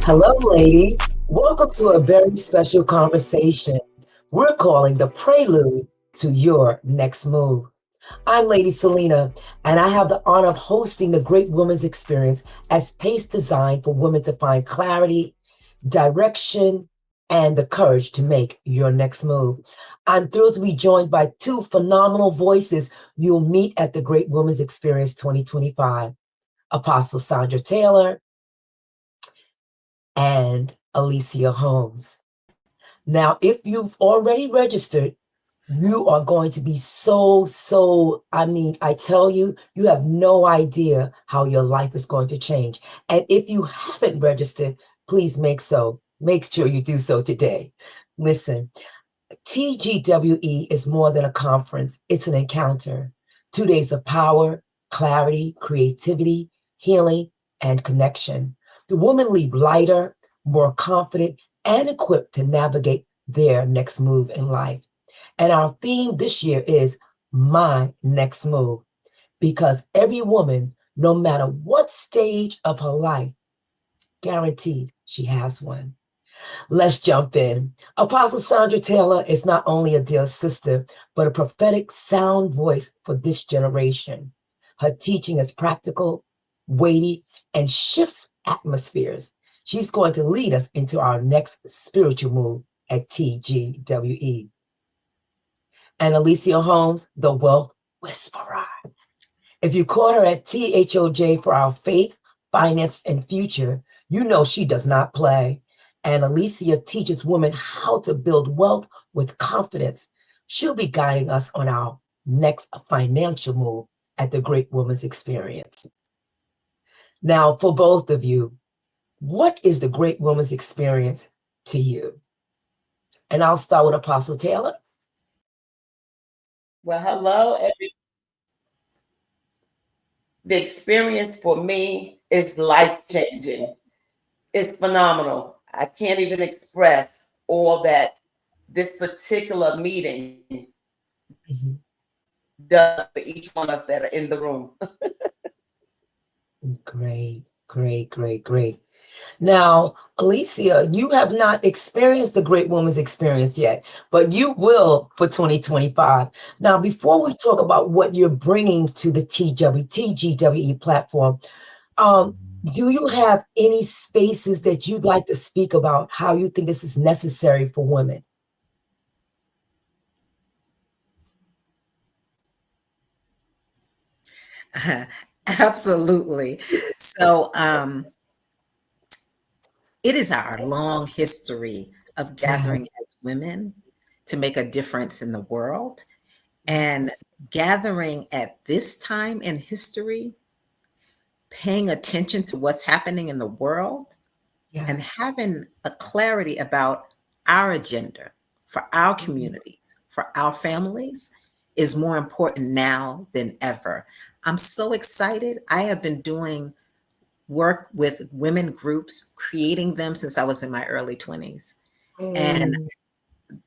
Hello, ladies. Welcome to a very special conversation we're calling the Prelude to Your Next Move. I'm Lady Sylena, and I have the honor of hosting the Great Women's Experience as space designed for women to find clarity, direction, and the courage to make your next move. I'm thrilled to be joined by two phenomenal voices you'll meet at the Great Women's Experience 2025, Apostle Sandra Taylor and Alicia Holmes. Now, if you've already registered, you are going to be I tell you, you have no idea how your life is going to change. And if you haven't registered, please make sure you do so today. Listen, TGWE is more than a conference. It's an encounter. 2 days of power, clarity, creativity, healing, and connection. The women leave lighter, more confident, and equipped to navigate their next move in life. And our theme this year is My Next Move, because every woman, no matter what stage of her life, guaranteed she has one. Let's jump in. Apostle Sandra Taylor is not only a dear sister, but a prophetic sound voice for this generation. Her teaching is practical, weighty, and shifts atmospheres. She's going to lead us into our next spiritual move at TGWE. And Alicia Holmes, the Wealth Whisperer. If you caught her at THOJ for our faith, finance, and future, you know she does not play. And Alicia teaches women how to build wealth with confidence. She'll be guiding us on our next financial move at the Great Women's Experience. Now, for both of you, what is the Great Women's Experience to you? And I'll start with Apostle Taylor. Well, hello, everyone. The experience for me is life-changing. It's phenomenal. I can't even express all that this particular meeting does for each one of us that are in the room. Great. Now, Alicia, you have not experienced the Great Women's Experience yet, but you will for 2025. Now, before we talk about what you're bringing to the TGWE platform, do you have any spaces that you'd like to speak about how you think this is necessary for women? Absolutely. So it is our long history of gathering as women to make a difference in the world. And gathering at this time in history, paying attention to what's happening in the world, and having a clarity about our agenda for our communities, for our families, is more important now than ever. I'm so excited. I have been doing work with women groups, creating them since I was in my early 20s. And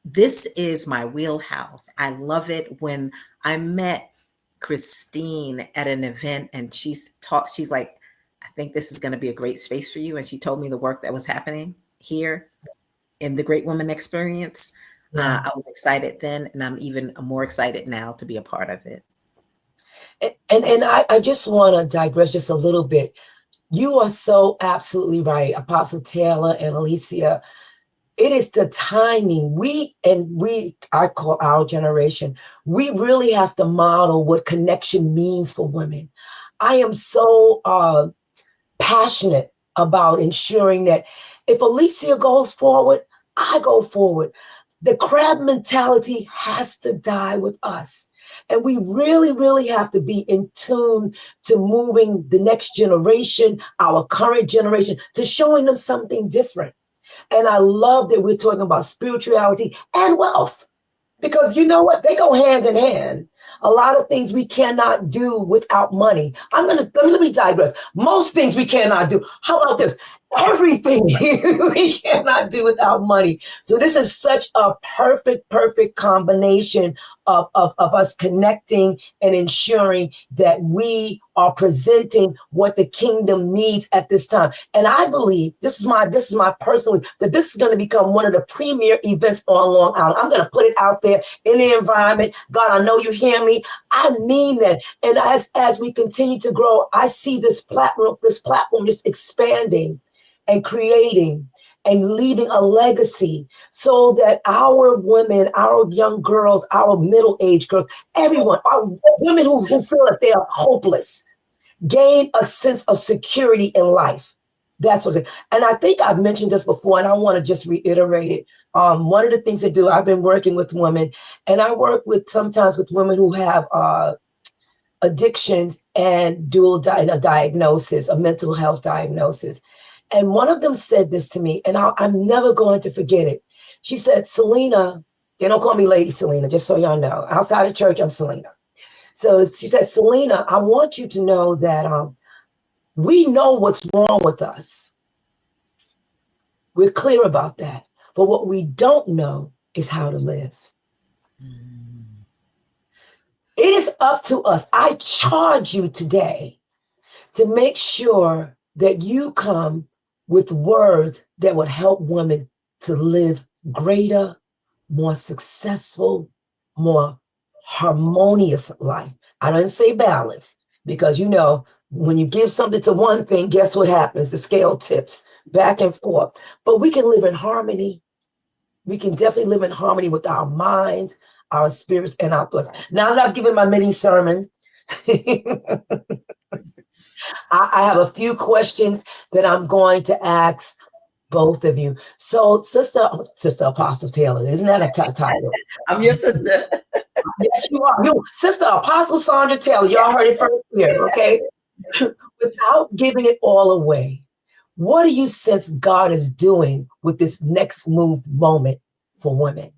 this is my wheelhouse. I love it. When I met Christine at an event and she's like, I think this is going to be a great space for you. And she told me the work that was happening here in the Great Women Experience. I was excited then, and I'm even more excited now to be a part of it. And I just want to digress just a little bit. You are so absolutely right, Apostle Taylor and Alicia. It is the timing. I call our generation, we really have to model what connection means for women. I am so passionate about ensuring that if Alicia goes forward, I go forward. The crab mentality has to die with us. And we really have to be in tune to moving the next generation, our current generation, to showing them something different. And I love that we're talking about spirituality and wealth, because you know what? They go hand in hand. A lot of things we cannot do without money. Let me digress. Most things we cannot do. How about this? everything. We cannot do without money. So this is such a perfect combination of us connecting and ensuring that we are presenting what the kingdom needs at this time. And I believe this is my personal, that this is going to become one of the premier events on Long Island. I'm going to put it out there in the environment. God, I know you hear me. I mean that. And as we continue to grow, I see this platform just expanding and creating and leaving a legacy so that our women, our young girls, our middle-aged girls, everyone, our women who feel that they are hopeless, gain a sense of security in life. That's what it is. And I think I've mentioned this before, and I want to just reiterate it. One of the things to do, I've been working with women, and I work sometimes with women who have addictions and a diagnosis, a mental health diagnosis. And one of them said this to me, and I'm never going to forget it. She said, Sylena, they don't call me Lady Sylena, just so y'all know. Outside of church, I'm Sylena. So she said, Sylena, I want you to know that we know what's wrong with us. We're clear about that. But what we don't know is how to live. It is up to us. I charge you today to make sure that you come with words that would help women to live greater, more successful, more harmonious life. I don't say balance, because when you give something to one thing, guess what happens? The scale tips back and forth. But we can live in harmony. We can definitely live in harmony with our minds, our spirits, and our thoughts. Now that I've given my mini sermon, I have a few questions that I'm going to ask both of you. So, Sister Apostle Taylor, isn't that a title? I'm your sister. Yes, you are. Sister Apostle Sandra Taylor, y'all heard it first here, okay? Without giving it all away, what do you sense God is doing with this next move moment for women?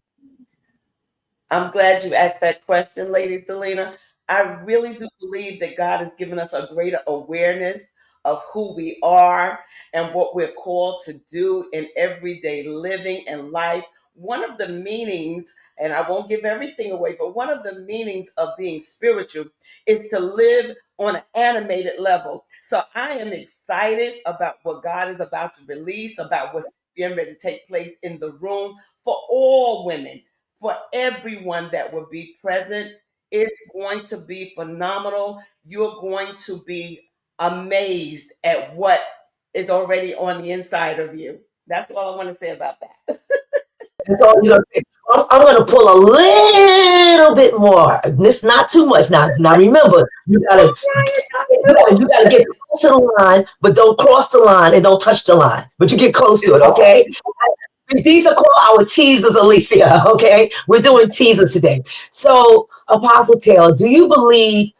I'm glad you asked that question, Lady Sylena. I really do believe that God has given us a greater awareness of who we are and what we're called to do in everyday living and life. One of the meanings, and I won't give everything away, but one of the meanings of being spiritual is to live on an animated level. So I am excited about what God is about to release, about what's getting ready to take place in the room for all women, for everyone that will be present. It's going to be phenomenal. You're going to be amazed at what is already on the inside of you. That's all I want to say about that. That's all you're gonna say. I'm gonna pull a little bit more. This not too much. Now remember, you gotta get close to the line, but don't cross the line and don't touch the line. But you get close to it, okay? These are called our teasers, Alicia. Okay, we're doing teasers today. So, Apostle Taylor, do you believe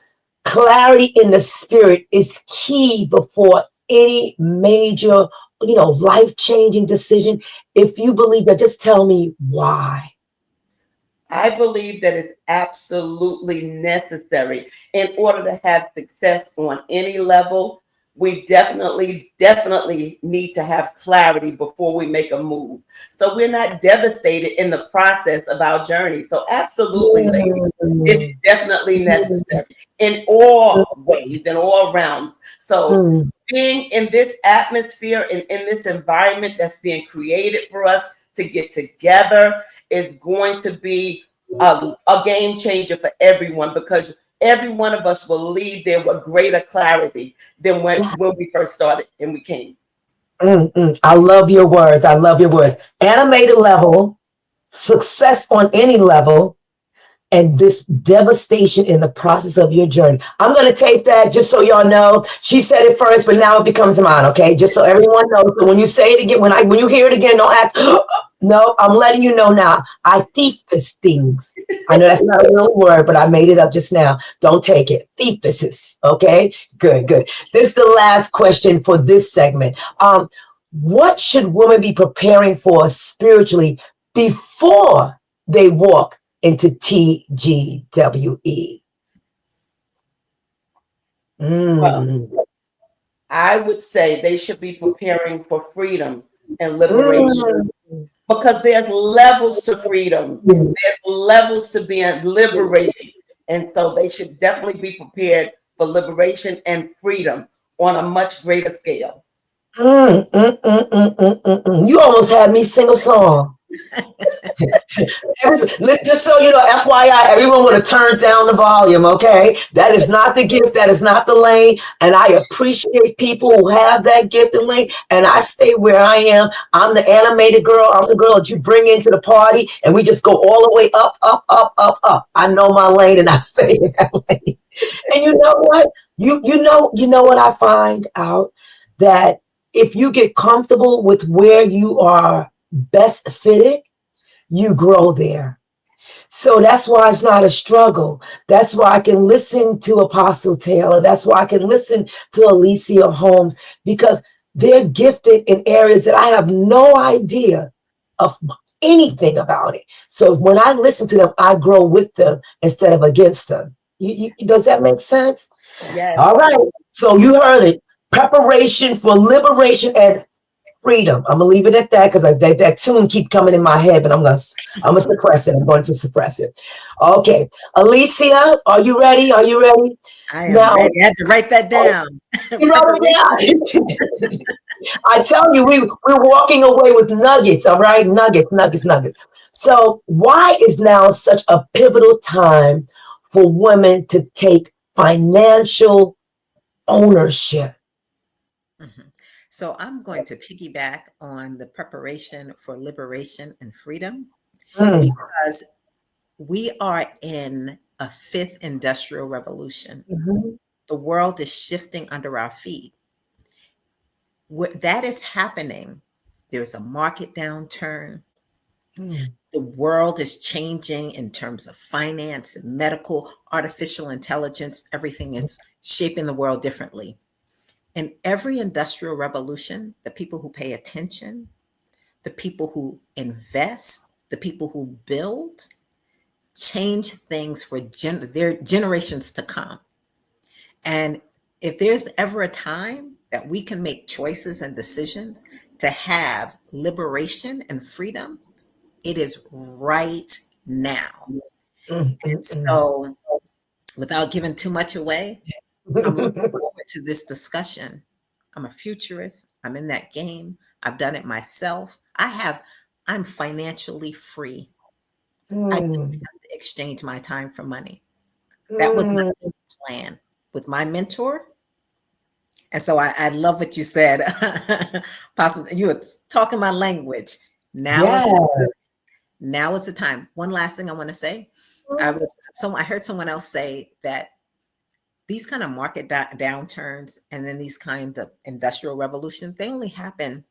clarity in the spirit is key before any major, life-changing decision? If you believe that, just tell me why. I believe that it's absolutely necessary in order to have success on any level. We definitely need to have clarity before we make a move, so we're not devastated in the process of our journey. So absolutely, ladies, it's definitely necessary in all ways, in all realms. So being in this atmosphere and in this environment that's being created for us to get together is going to be a game changer for everyone, because every one of us will leave there with greater clarity than when we first started and we came. I love your words. I love your words. Animated level, success on any level, and this devastation in the process of your journey. I'm going to take that just so y'all know. She said it first, but now it becomes mine, okay? Just so everyone knows. So when you say it again, when you hear it again, don't act, no, I'm letting you know now. I thiefus things. I know that's not a real word, but I made it up just now. Don't take it. Thiefuses, okay? Good. This is the last question for this segment. What should women be preparing for spiritually before they walk into TGWE? Well, I would say they should be preparing for freedom and liberation, Mm. because there's levels to freedom. There's levels to being liberated. And so they should definitely be prepared for liberation and freedom on a much greater scale. You almost had me sing a song. Just so you know, FYI, everyone would have turned down the volume, okay? That is not the gift. That is not the lane. And I appreciate people who have that gift and lane. And I stay where I am. I'm the animated girl. I'm the girl that you bring into the party. And we just go all the way up, up, up, up, up. I know my lane and I stay in that lane. And you know what? You know what I find out? That if you get comfortable with where you are best fitted, you grow there. So that's why it's not a struggle. That's why I can listen to Apostle Taylor. That's why I can listen to Alicia Holmes, because they're gifted in areas that I have no idea of anything about it. So when I listen to them, I grow with them instead of against them. Does that make sense? Yes. All right. So you heard it. Preparation for liberation and freedom. I'm gonna leave it at that because that tune keep coming in my head, but I'm gonna suppress it. I'm going to suppress it. Okay, Alicia, are you ready? Are you ready? I am ready. I had to write that down. You wrote it down. I tell you, we're walking away with nuggets. All right, nuggets. So, why is now such a pivotal time for women to take financial ownership? So I'm going to piggyback on the preparation for liberation and freedom, because we are in a fifth industrial revolution. The world is shifting under our feet. What that is happening, there's a market downturn. The world is changing in terms of finance, medical, artificial intelligence. Everything is shaping the world differently. In every industrial revolution, the people who pay attention, the people who invest, the people who build, change things for their generations to come. And if there's ever a time that we can make choices and decisions to have liberation and freedom, it is right now. So, without giving too much away, I'm looking forward to this discussion. I'm a futurist. I'm in that game. I've done it myself. I'm financially free. I didn't have to exchange my time for money. That was my plan with my mentor. And so I love what you said, Apostle. You were talking my language. Now is the time. One last thing I want to say. I heard someone else say that these kind of market downturns and then these kinds of industrial revolutions, they only happen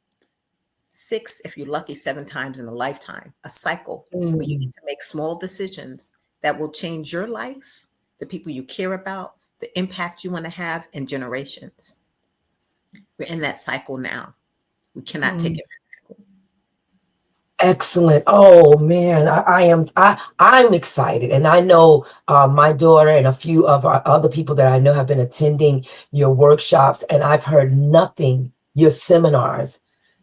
6, if you're lucky, 7 times in a lifetime, a cycle where you get to make small decisions that will change your life, the people you care about, the impact you want to have in generations. We're in that cycle now. We cannot take it. Excellent. Oh man, I'm excited, and I know my daughter and a few of our other people that I know have been attending your workshops, and I've heard nothing. Your seminars,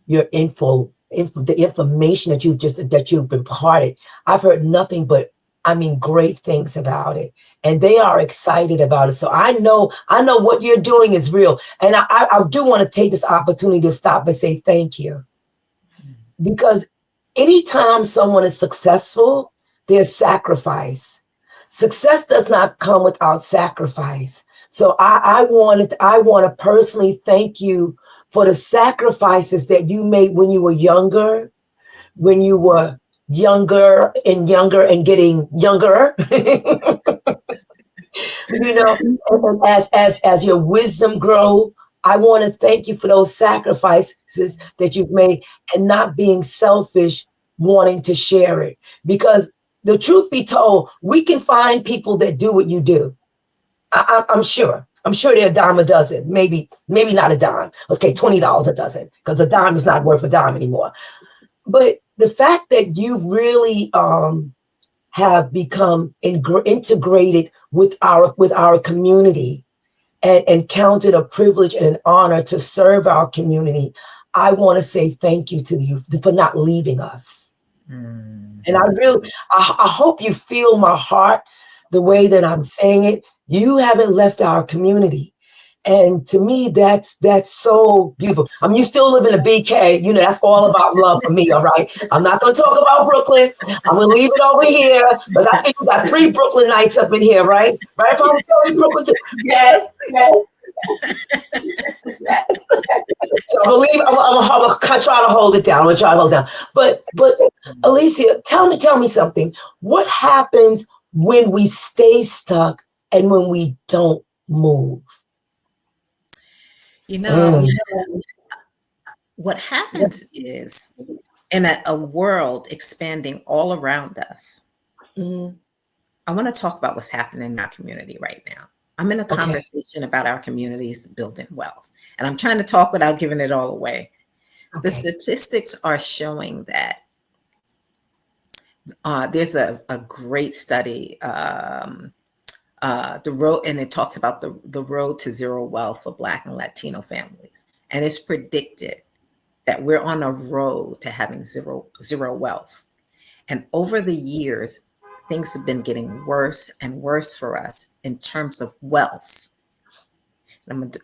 your the information that you've imparted. I've heard nothing but great things about it, and they are excited about it. So I know what you're doing is real, and I do want to take this opportunity to stop and say thank you, because anytime someone is successful, there's sacrifice. Success does not come without sacrifice. So I want to personally thank you for the sacrifices that you made when you were younger and getting younger. And as your wisdom grow, I want to thank you for those sacrifices that you've made and not being selfish, wanting to share it. Because the truth be told, we can find people that do what you do. I'm sure. I'm sure they're a dime a dozen. Maybe not a dime. Okay, $20 a dozen, because a dime is not worth a dime anymore. But the fact that you've really have become integrated with our community, and count it a privilege and an honor to serve our community, I want to say thank you to you for not leaving us. And I hope you feel my heart the way that I'm saying it. You haven't left our community. And to me, that's so beautiful. I mean, you still live in a BK. You know, that's all about love for me, all right? I'm not going to talk about Brooklyn. I'm going to leave it over here because I think we got 3 Brooklynites up in here, right? Right? If I'm telling you Brooklyn too. Yes. So I'm going to try to hold it down. I'm going to try to hold it down. But Alicia, tell me something. What happens when we stay stuck and when we don't move? You know, what happens is in a world expanding all around us, I want to talk about what's happening in our community right now. I'm in a conversation about our communities building wealth, and I'm trying to talk without giving it all away. The statistics are showing that there's a great study, the road, and it talks about the road to zero wealth for Black and Latino families. And it's predicted that we're on a road to having zero wealth. And over the years, things have been getting worse and worse for us in terms of wealth.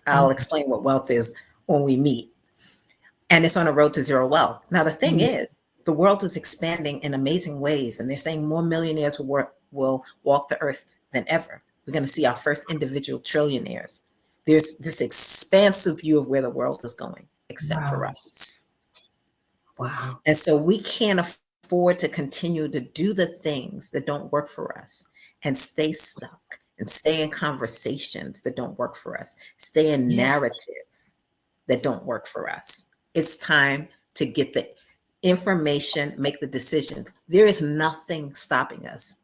I'll explain what wealth is when we meet. And it's on a road to zero wealth. Now, the thing is, the world is expanding in amazing ways. And they're saying more millionaires will walk the earth than ever. We're going to see our first individual trillionaires. There's this expansive view of where the world is going, except for us. Wow. And so we can't afford to continue to do the things that don't work for us and stay stuck and stay in conversations that don't work for us, stay in narratives that don't work for us. It's time to get the information, make the decisions. There is nothing stopping us.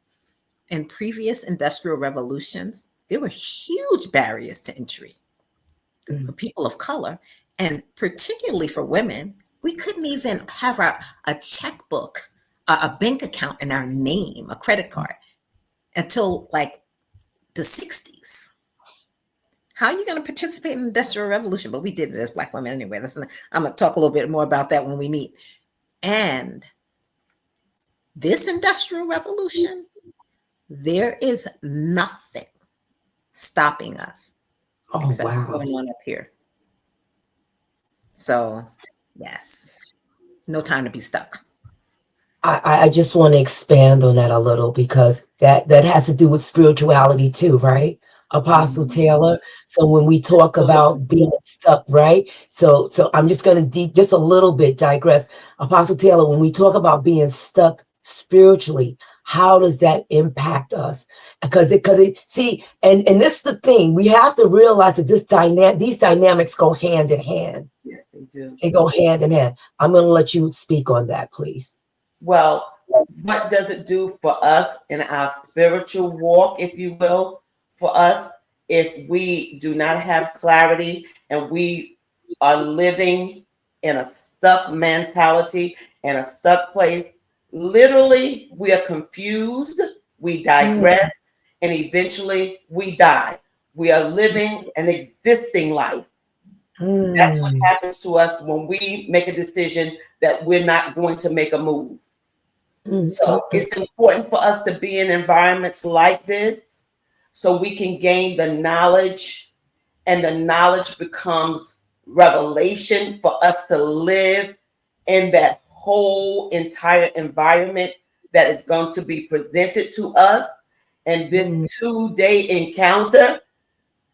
In previous industrial revolutions, there were huge barriers to entry for people of color, and particularly for women. We couldn't even have a checkbook, a bank account in our name, a credit card, until like the 60s. How are you going to participate in the industrial revolution? But we did it as Black women anyway. I'm going to talk a little bit more about that when we meet. And this industrial revolution, there is nothing stopping us except what's going on up here. So, yes, no time to be stuck. I just want to expand on that a little because that has to do with spirituality too, right? Apostle Taylor. So when we talk about being stuck, right? So I'm just going to just a little bit digress. Apostle Taylor, when we talk about being stuck spiritually, how does that impact us? Because see, and this is the thing, we have to realize that these dynamics go hand in hand. Yes, they do. They go hand in hand. I'm going to let you speak on that, please. Well, what does it do for us in our spiritual walk, if you will, for us, if we do not have clarity and we are living in a stuck mentality and a stuck place? Literally, we are confused, we digress, and eventually we die. We are living an existing life. That's what happens to us when we make a decision that we're not going to make a move. So it's important for us to be in environments like this so we can gain the knowledge, and the knowledge becomes revelation for us to live in that whole entire environment that is going to be presented to us. And this 2-day encounter,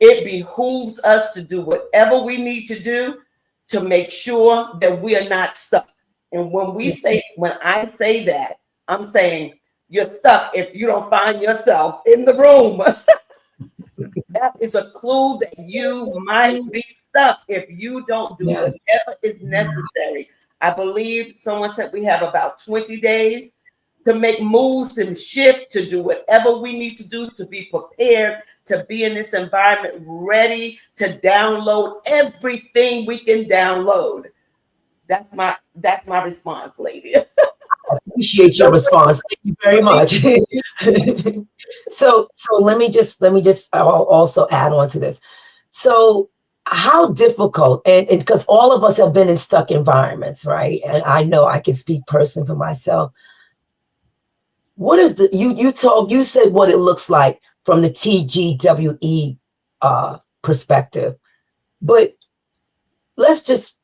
it behooves us to do whatever we need to do to make sure that we are not stuck. And when I say that, I'm saying you're stuck if you don't find yourself in the room. That is a clue that you might be stuck if you don't do whatever is necessary. I believe someone said we have about 20 days to make moves and shift, to do whatever we need to do to be prepared to be in this environment, ready to download everything we can download. That's my response, lady. I appreciate your response. Thank you very much. So let me just I'll also add on to this. So how difficult, and because all of us have been in stuck environments, right? And I know I can speak personally for myself. What is you said what it looks like from the TGWE perspective, but let's just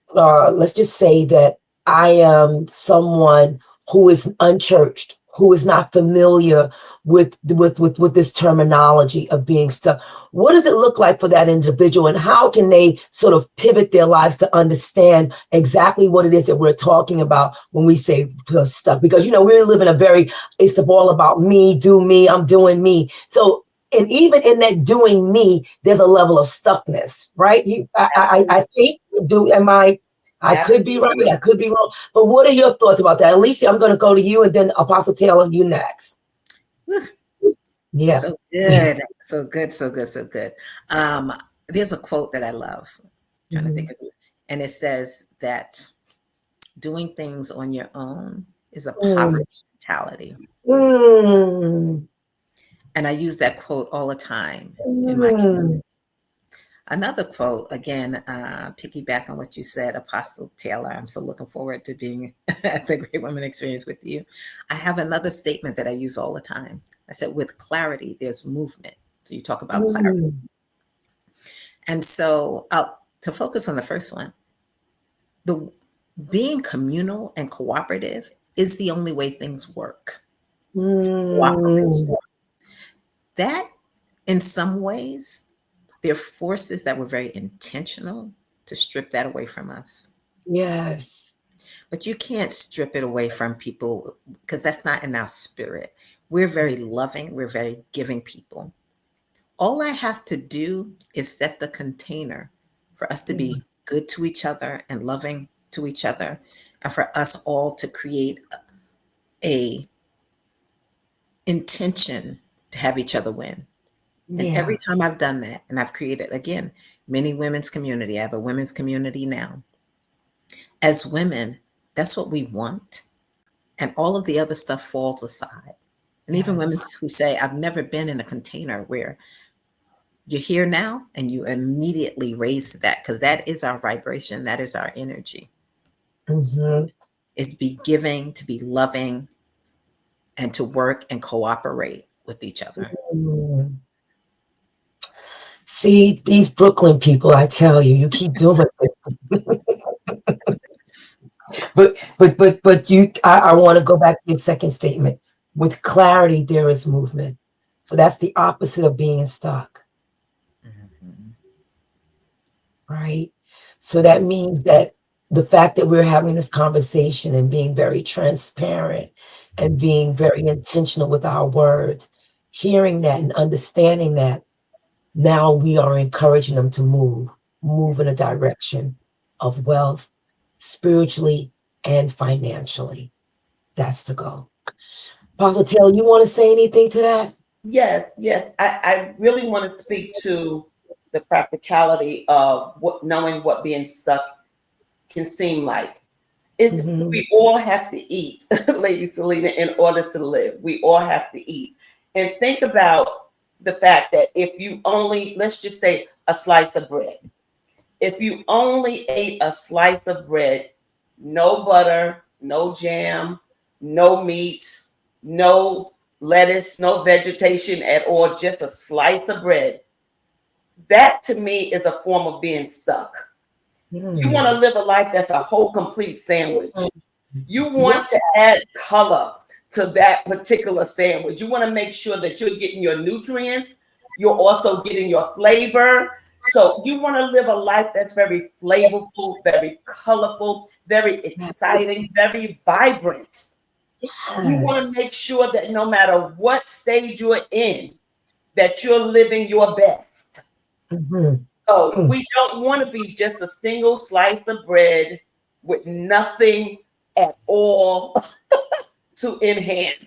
say that I am someone who is unchurched, who is not familiar with this terminology of being stuck. What does it look like for that individual, and how can they sort of pivot their lives to understand exactly what it is that we're talking about when we say stuck? Because we live in it's all about me, do me, I'm doing me. So, and even in that doing me, there's a level of stuckness, right? I think, I could be right, I could be wrong. But what are your thoughts about that? Alicia, I'm going to go to you, and then Apostle Taylor, you next. Yeah. So good. So good, so good, so good. There's a quote that I love. I'm trying to think of it. And it says that doing things on your own is a poverty mentality. And I use that quote all the time in my community. Another quote, again, piggyback on what you said, Apostle Taylor. I'm so looking forward to being at the Great Women Experience with you. I have another statement that I use all the time. I said, with clarity, there's movement. So you talk about clarity. And so to focus on the first one, being communal and cooperative is the only way things work. Cooperation. That, in some ways, there are forces that were very intentional to strip that away from us. Yes. But you can't strip it away from people because that's not in our spirit. We're very loving. We're very giving people. All I have to do is set the container for us to be good to each other and loving to each other, and for us all to create a intention to have each other win. And every time I've done that, and I've created, again, many women's community. I have a women's community now. As women, that's what we want. And all of the other stuff falls aside. And even women who say, I've never been in a container where you're here now and you immediately raise that, because that is our vibration. That is our energy. It's to be giving, to be loving, and to work and cooperate with each other. See, these Brooklyn people, I tell you, you keep doing it. but I want to go back to your second statement. With clarity, there is movement. So that's the opposite of being stuck. Right? So that means that the fact that we're having this conversation and being very transparent and being very intentional with our words, hearing that and understanding that, now we are encouraging them to move in a direction of wealth, spiritually and financially. That's the goal. Apostle Taylor, you want to say anything to that? Yes. I really want to speak to the practicality of knowing what being stuck can seem like. We all have to eat, Lady Sylena, in order to live. We all have to eat. And think about the fact that if you only, let's just say, a slice of bread. If you only ate a slice of bread, no butter, no jam, no meat, no lettuce, no vegetation at all, just a slice of bread, that to me is a form of being stuck. You want to live a life that's a whole complete sandwich. You want to add color to that particular sandwich. You want to make sure that you're getting your nutrients. You're also getting your flavor. So you want to live a life that's very flavorful, very colorful, very exciting, very vibrant. You want to make sure that no matter what stage you're in, that you're living your best. So we don't want to be just a single slice of bread with nothing at all to enhance.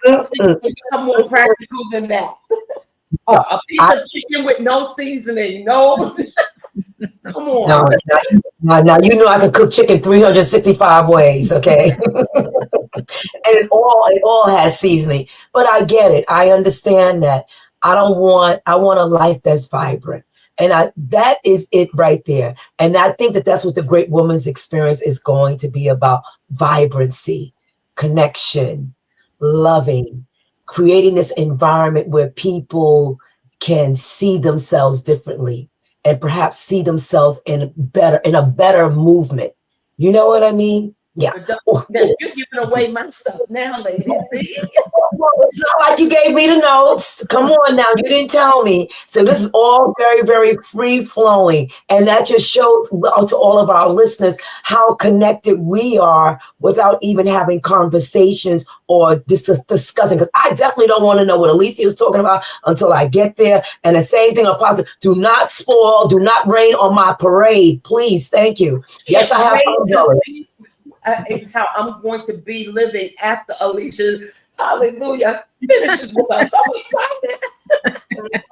Become more practical than that. A piece of chicken with no seasoning, no. Come on. Now you know I can cook chicken 365 ways, okay? And it all has seasoning. But I get it. I understand that. I want a life that's vibrant. And that is it right there. And I think that that's what the Great Woman's Experience is going to be about: vibrancy, connection, loving, creating this environment where people can see themselves differently and perhaps see themselves in a better movement. You know what I mean? Yeah. Now, you're giving away my stuff now, ladies. See? Well, it's not like you gave me the notes. Come on now, you didn't tell me. So this is all very, very free flowing. And that just shows to all of our listeners how connected we are without even having conversations or discussing. Because I definitely don't want to know what Alicia is talking about until I get there. And the same thing, Apostle, do not spoil, do not rain on my parade. Please, thank you. Yes, I have umbrellas. How I'm going to be living after Alicia, hallelujah, finishes with us. I'm excited.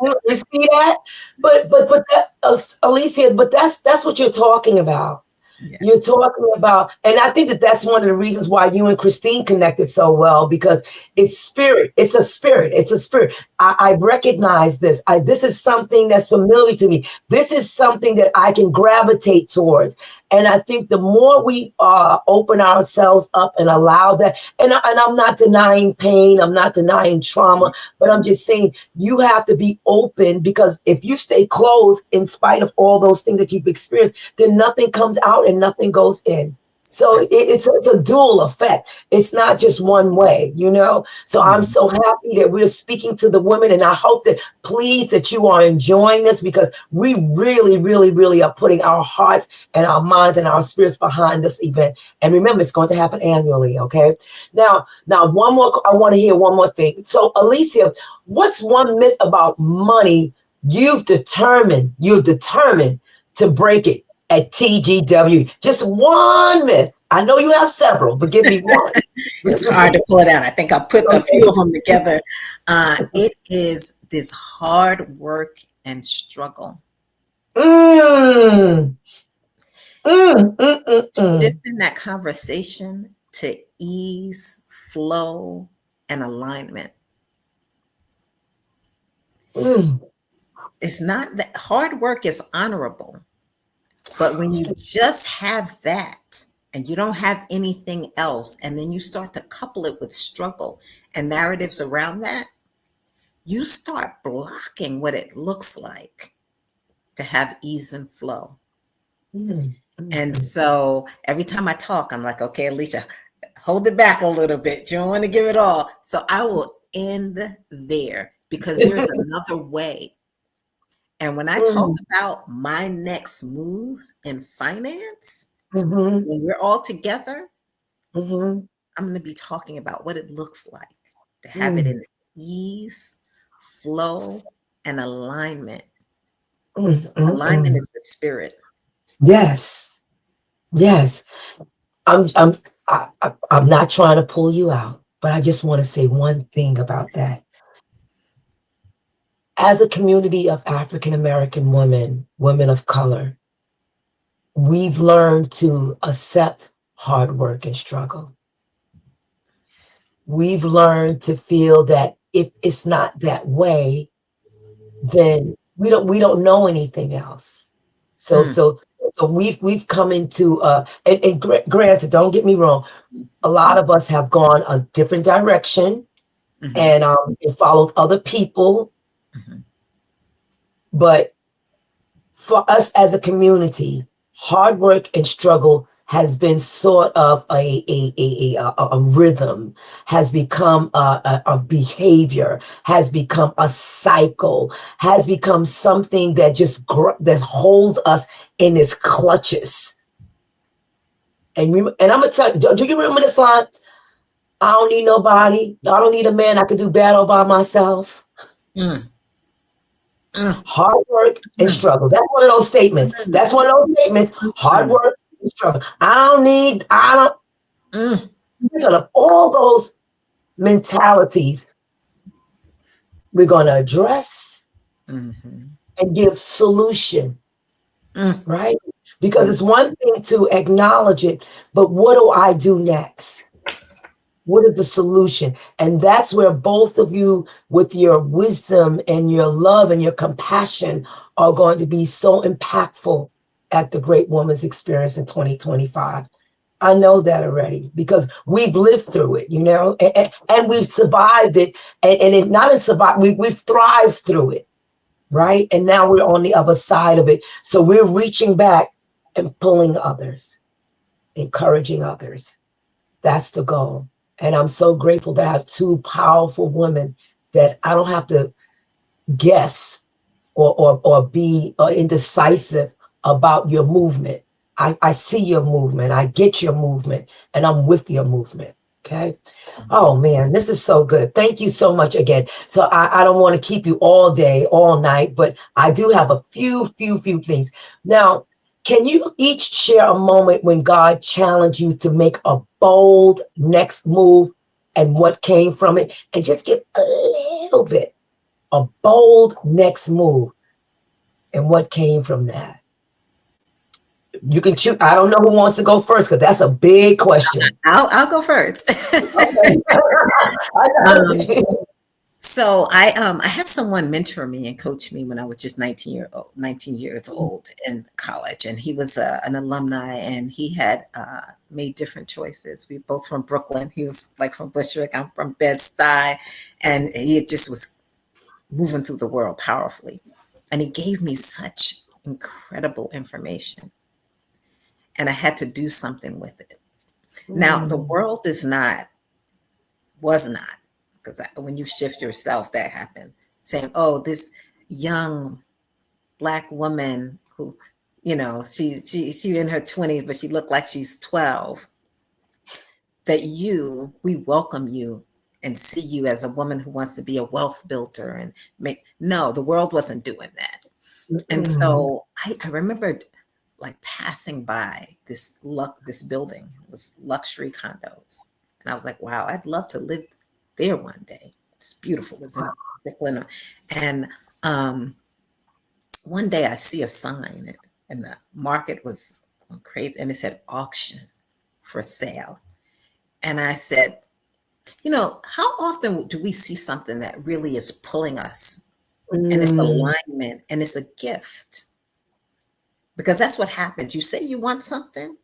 You see that? But that, Alicia, but that's what you're talking about. Yes. You're talking about, and I think that that's one of the reasons why you and Christine connected so well, because it's spirit. It's a spirit. It's a spirit. I recognize this. This is something that's familiar to me. This is something that I can gravitate towards. And I think the more we open ourselves up and allow that, and I'm not denying pain, I'm not denying trauma, but I'm just saying you have to be open, because if you stay closed in spite of all those things that you've experienced, then nothing comes out and nothing goes in. So it's a dual effect. It's not just one way, you know? So I'm so happy that we're speaking to the women, and I hope that, please, that you are enjoying this, because we really, really, really are putting our hearts and our minds and our spirits behind this event. And remember, it's going to happen annually, okay? Now, one more, I want to hear one more thing. So, Alicia, what's one myth about money you've determined to break it at TGWE? Just one myth. I know you have several, but give me one. It's hard to pull it out. I think I put a few of them together. It is this hard work and struggle. Shifting that conversation to ease, flow, and alignment. It's not that hard work is honorable. But when you just have that and you don't have anything else, and then you start to couple it with struggle and narratives around that, you start blocking what it looks like to have ease and flow. And so every time I talk, I'm like, okay, Alicia, hold it back a little bit. You don't want to give it all. So I will end there, because there's another way. And when I talk about my next moves in finance, when we're all together, I'm going to be talking about what it looks like to have it in ease, flow, and alignment. Alignment is with spirit. Yes. I'm not trying to pull you out, but I just want to say one thing about that. As a community of African American women of color, we've learned to accept hard work and struggle. We've learned to feel that if it's not that way, then we don't know anything else. So we've come into and granted, don't get me wrong, a lot of us have gone a different direction and it followed other people. But for us as a community, hard work and struggle has been sort of a rhythm, has become a behavior, has become a cycle, has become something that that holds us in its clutches. And I'm gonna tell you, do you remember this line? I don't need nobody. I don't need a man. I can do battle by myself. Hard work and struggle. That's one of those statements. Hard work and struggle. All those mentalities we're going to address and give solution, right? Because it's one thing to acknowledge it, but what do I do next? What is the solution? And that's where both of you, with your wisdom and your love and your compassion, are going to be so impactful at the Great Woman's Experience in 2025. I know that already because we've lived through it, and we've survived it. And it not in survive, we've thrived through it, right? And now we're on the other side of it. So we're reaching back and pulling others, encouraging others. That's the goal. And I'm so grateful to have two powerful women that I don't have to guess or be indecisive about your movement. I see your movement. I get your movement, and I'm with your movement. Okay. Oh man, this is so good. Thank you so much again. So I don't want to keep you all day, all night, but I do have a few things. Now, can you each share a moment when God challenged you to make a bold next move and what came from it? And just give a little bit, a bold next move and what came from that. You can choose. I don't know who wants to go first because that's a big question. I'll go first. Okay. So I had someone mentor me and coach me when I was just 19 years old in college, and he was an alumni, and he had made different choices. We both from Brooklyn. He was like from Bushwick. I'm from Bed-Stuy, and he just was moving through the world powerfully, and he gave me such incredible information, and I had to do something with it. Now the world was not, because when you shift yourself, that happened. Saying, "Oh, this young Black woman who, she in her 20s, but she looked like she's 12." We welcome you and see you as a woman who wants to be a wealth builder and make. No, the world wasn't doing that. And so I remembered like passing by this building. It was luxury condos, and I was like, "Wow, I'd love to live there one day." It's beautiful. It's in Brooklyn, and one day I see a sign, and the market was going crazy, and it said auction for sale, and I said, how often do we see something that really is pulling us, and it's alignment, and it's a gift? Because that's what happens. You say you want something,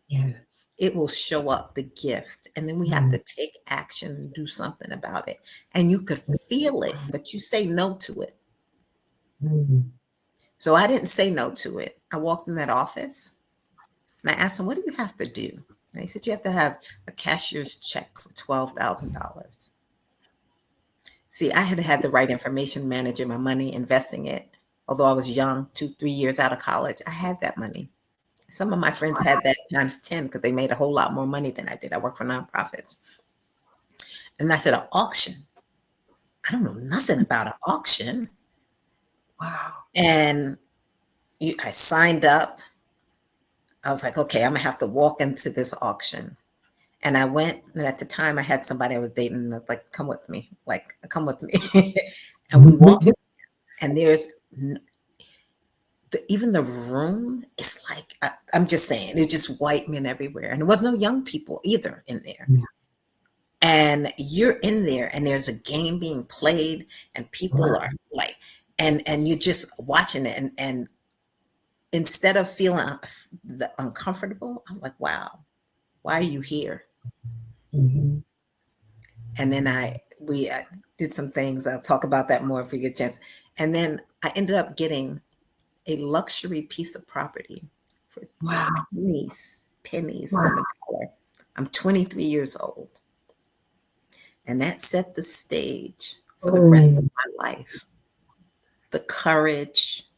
Yes. it will show up, the gift. And then we have to take action and do something about it. And you could feel it, but you say no to it. So I didn't say no to it. I walked in that office and I asked him, "What do you have to do?" And he said, "You have to have a cashier's check for $12,000. See, I had the right information, managing my money, investing it. Although I was young, 2, 3 years out of college, I had that money. Some of my friends had that times 10 because they made a whole lot more money than I did. I work for nonprofits. And I said, "An auction? I don't know nothing about an auction." Wow. And I signed up. I was like, "Okay, I'm going to have to walk into this auction." And I went, and at the time I had somebody I was dating, and I was like, "Come with me, come with me." And we walked, and there's even the room is like, I'm just saying, it's just white men everywhere. And there was no young people either in there. And you're in there, and there's a game being played, and people are like, and you're just watching it. And instead of feeling uncomfortable, I was like, "Wow, why are you here?" And then we did some things. I'll talk about that more if we get a chance. And then I ended up getting a luxury piece of property for pennies on the dollar. I'm 23 years old. And that set the stage for the rest of my life. The courage,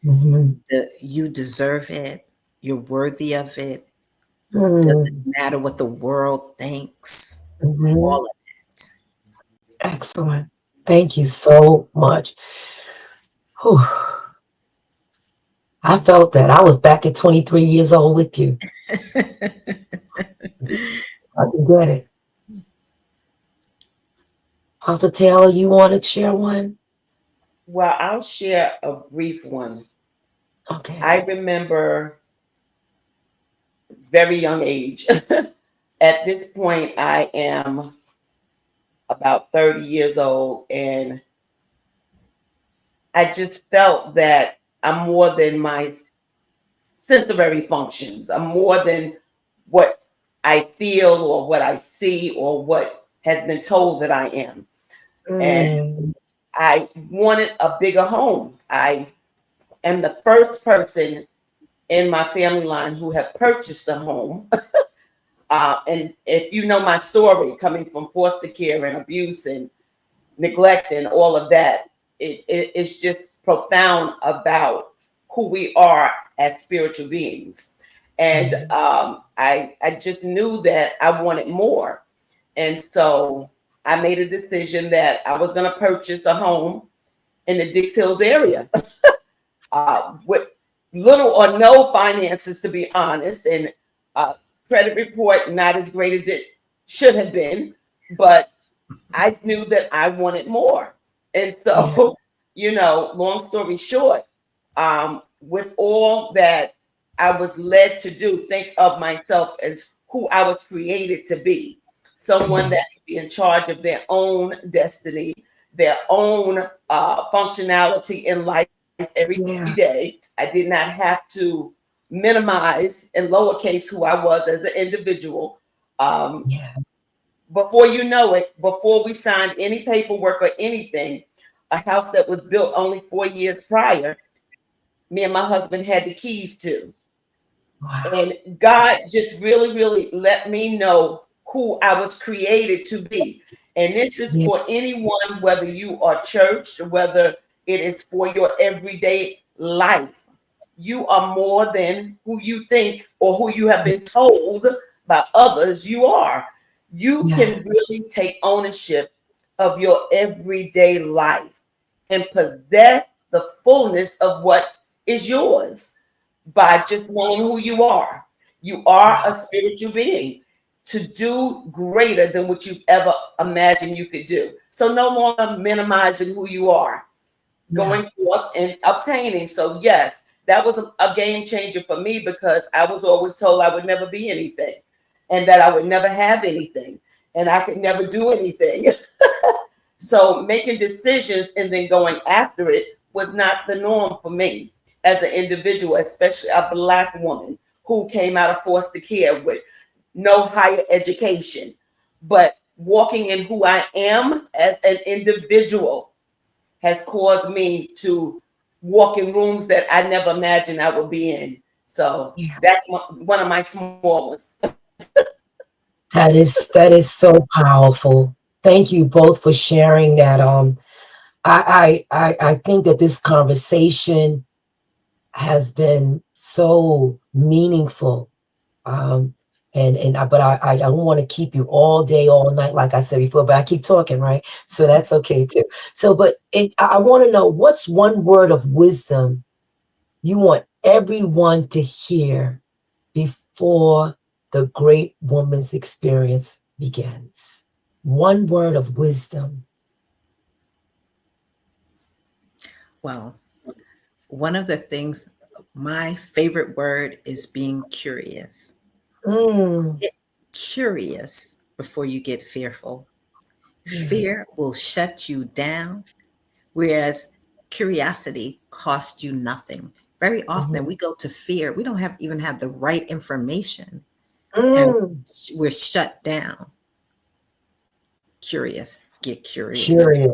you deserve it, you're worthy of it. Doesn't matter what the world thinks. All of it. Excellent. Thank you so much. Whew. I felt that. I was back at 23 years old with you. I can get it. Apostle Taylor, you want to share one? Well, I'll share a brief one. Okay. I remember very young age At this point, I am about 30 years old, and I just felt that I'm more than my sensory functions. I'm more than what I feel or what I see or what has been told that I am. And Mm. I wanted a bigger home. I am the first person in my family line who have purchased a home. And if you know my story, coming from foster care and abuse and neglect and all of that, it's just profound about who we are as spiritual beings. And I just knew that I wanted more. And so I made a decision that I was going to purchase a home in the Dix Hills area with little or no finances, to be honest, and credit report not as great as it should have been. But I knew that I wanted more. And Yeah. so, long story short, with all that I was led to do, think of myself as who I was created to be, someone that could be in charge of their own destiny, their own functionality in life every Yeah. day. I did not have to minimize and lowercase who I was as an individual. Um, Yeah. before you know it, before we signed any paperwork or anything, a house that was built only 4 years prior, me and my husband had the keys to. Wow. And God just really, really let me know who I was created to be. And this is Yeah. for anyone, whether you are churched, whether it is for your everyday life. You are more than who you think or who you have been told by others you are. You Yeah. can really take ownership of your everyday life and possess the fullness of what is yours by just knowing who you are. You are Wow. a spiritual being to do greater than what you've ever imagined you could do. So no longer minimizing who you are, Yeah. going forth and obtaining. So yes, that was a game changer for me because I was always told I would never be anything and that I would never have anything and I could never do anything. So making decisions and then going after it was not the norm for me as an individual, especially a Black woman who came out of foster care with no higher education. But walking in who I am as an individual has caused me to walk in rooms that I never imagined I would be in. So Yeah. that's one of my small ones. That is so powerful. Thank you both for sharing that. I think that this conversation has been so meaningful. Um, but I don't want to keep you all day, all night, like I said before. But I keep talking, right? So that's okay too. So, but I want to know, what's one word of wisdom you want everyone to hear before the great woman's experience begins? One word of wisdom. Well, one of the things, my favorite word is being curious. Mm, Get curious before you get fearful. yeah, Fear will shut you down, whereas curiosity costs you nothing. Very often mhm. we go to fear, we don't have even have the right information, and Mm, we're shut down. Curious, get curious. curious.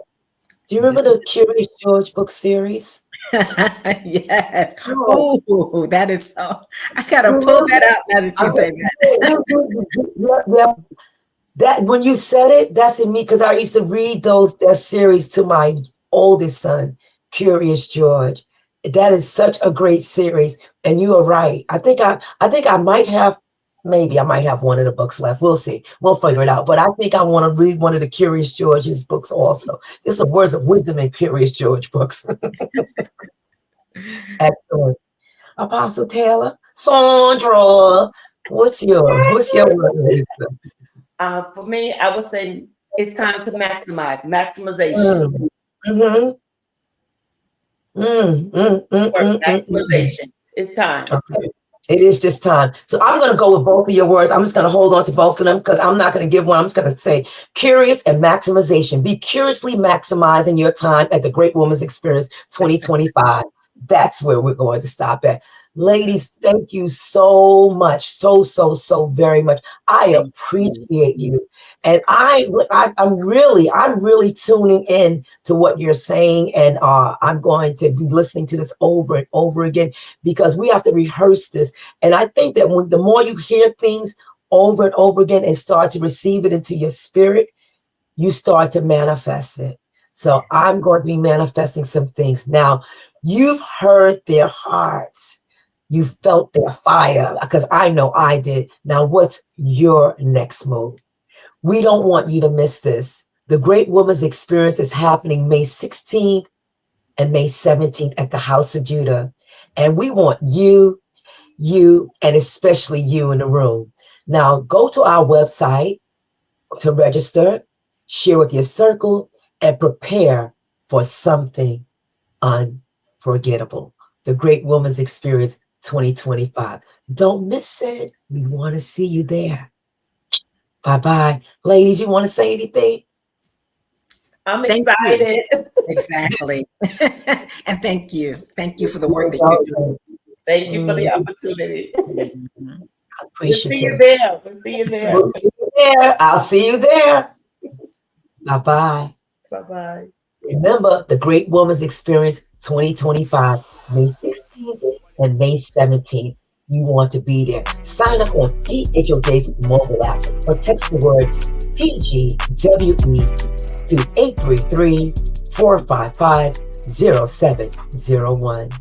Do you remember This the Curious George book series? yes. Oh, Oh, that is so. I gotta you pull remember? that out now that you say that. Yeah, yeah. That when you said it, that's in me because I used to read that series to my oldest son, Curious George. That is such a great series, and you are right. I think I might have, maybe I might have one of the books left. We'll see. We'll figure it out. But I think I want to read one of the Curious George's books also. There's some words of wisdom in Curious George books. Excellent. Apostle Taylor, Sandra, what's yours? What's your word? For me, I would say it's time to maximization. Mm. Mhm. Mm, mm, mm, Work mm, mm, mm. maximization. It's time. Okay. It is just time. So I'm going to go with both of your words. I'm just going to hold on to both of them because I'm not going to give one. I'm just going to say curious and maximization. Be curiously maximizing your time at the Great Woman's Experience 2025. That's where we're going to stop at. Ladies, thank you so much. So very much. I appreciate you. And I'm really tuning in to what you're saying. And I'm going to be listening to this over and over again because we have to rehearse this. And I think that the more you hear things over and over again and start to receive it into your spirit, you start to manifest it. So I'm going to be manifesting some things. Now, you've heard their hearts. You felt their fire because I know I did. Now, what's your next move? We don't want you to miss this. The Great Woman's Experience is happening May 16th and May 17th at the House of Judah. And we want you, and especially you in the room. Now, go to our website to register, share with your circle, and prepare for something unforgettable. The Great Woman's Experience 2025. Don't miss it. We want to see you there. Bye-bye. Ladies, you want to say anything? I'm excited. Exactly. And thank you. Thank you for the work that you do. Thank you for the opportunity. Appreciate it. We'll see you there. We'll see you there. I'll see you there. Bye-bye. Bye-bye. Remember, the Great Woman's Experience 2025, May 16th and May 17th. You want to be there. Sign up on THOJ's mobile app or text the word TGWE to 833-455-0701.